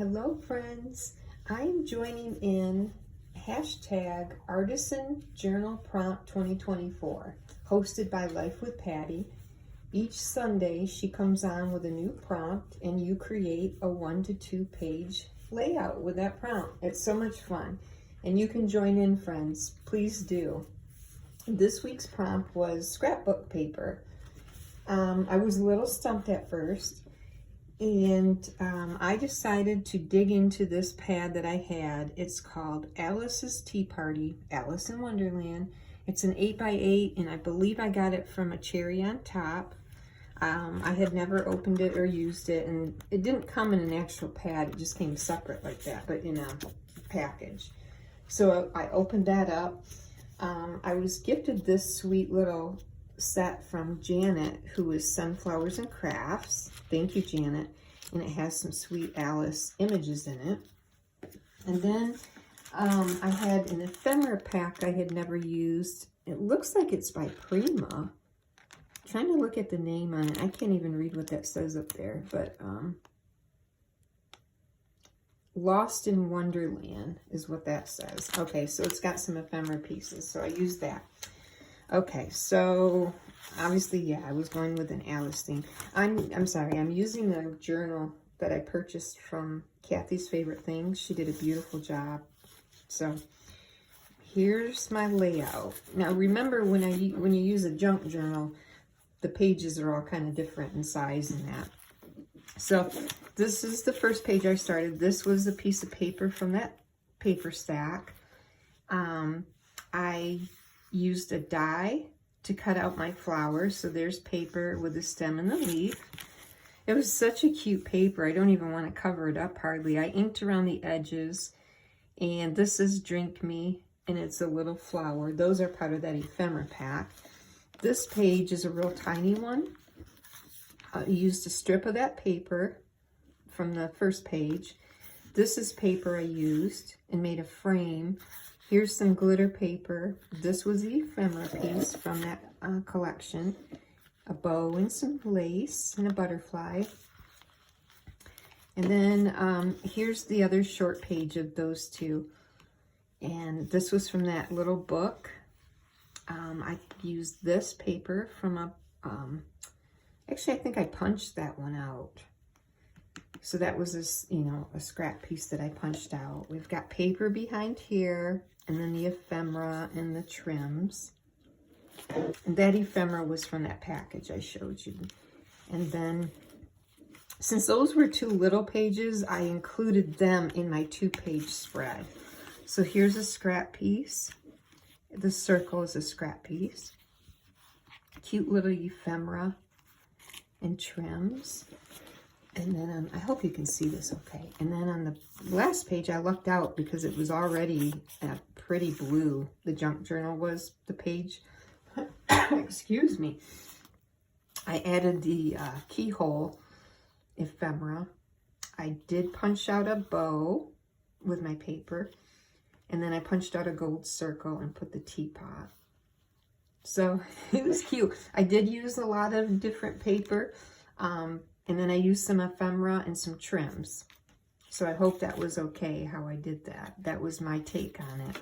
Hello friends, I am joining in hashtag Artisan Journal Prompt 2024, hosted by Life with Patty. Each Sunday she comes on with a new prompt and you create a 1 to 2 page layout with that prompt. It's so much fun and you can join in, friends. Please do. This week's prompt was scrapbook paper. I was a little stumped at first. And I decided to dig into this pad that I had. It's called Alice's Tea Party, Alice in Wonderland. It's an 8x8 and I believe I got it from a cherry on top. I had never opened it or used it, and it didn't come in an actual pad. It just came separate like that, but in a package. So I opened that up. I was gifted this sweet little set from Janet, who is Sunflowers and Crafts. Thank you, Janet. And it has some sweet Alice images in it. And then I had an ephemera pack I had never used. It looks like it's by Prima. I'm trying to look at the name on it. I can't even read what that says up there, but Lost in Wonderland is what that says. Okay, so it's got some ephemera pieces, so I used that. Okay, so obviously, yeah, I was going with an Alice theme. I'm sorry, I'm using a journal that I purchased from Kathy's Favorite Things. She did a beautiful job. So here's my layout. Now remember, when you use a junk journal, the pages are all kind of different in size and that. So this is the first page I started. This was a piece of paper from that paper stack. I used a die to cut out my flowers. So there's paper with the stem and the leaf. It was such a cute paper. I don't even want to cover it up hardly. I inked around the edges. And this is Drink Me, and it's a little flower. Those are part of that ephemera pack. This page is a real tiny one. I used a strip of that paper from the first page. This is paper I used and made a frame. Here's some glitter paper. This was the ephemera piece from that collection. A bow and some lace and a butterfly. And then here's the other short page of those two. And this was from that little book. I used this paper from a, actually I think I punched that one out. So that was this, a scrap piece that I punched out. We've got paper behind here, and then the ephemera and the trims. And that ephemera was from that package I showed you. And then, since those were two little pages, I included them in my 2-page spread. So here's a scrap piece. The circle is a scrap piece. Cute little ephemera and trims. And then, I hope you can see this okay. And then on the last page, I lucked out because it was already a pretty blue. The junk journal was the page. Excuse me. I added the keyhole ephemera. I did punch out a bow with my paper. And then I punched out a gold circle and put the teapot. So it was cute. I did use a lot of different paper. And then I used some ephemera and some trims. So I hope that was okay how I did that. That was my take on it.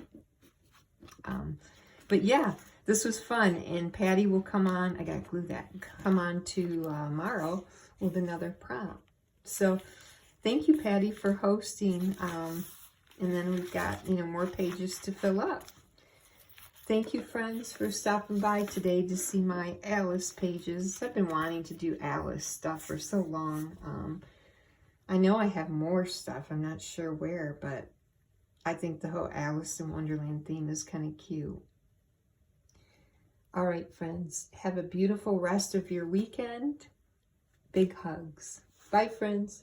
But yeah, this was fun. And Patty will come on, I gotta glue that, come on tomorrow with another prompt. So thank you, Patty, for hosting. And then we've got, more pages to fill up. Thank you, friends, for stopping by today to see my Alice pages. I've been wanting to do Alice stuff for so long. I know I have more stuff. I'm not sure where, but I think the whole Alice in Wonderland theme is kind of cute. All right, friends. Have a beautiful rest of your weekend. Big hugs. Bye, friends.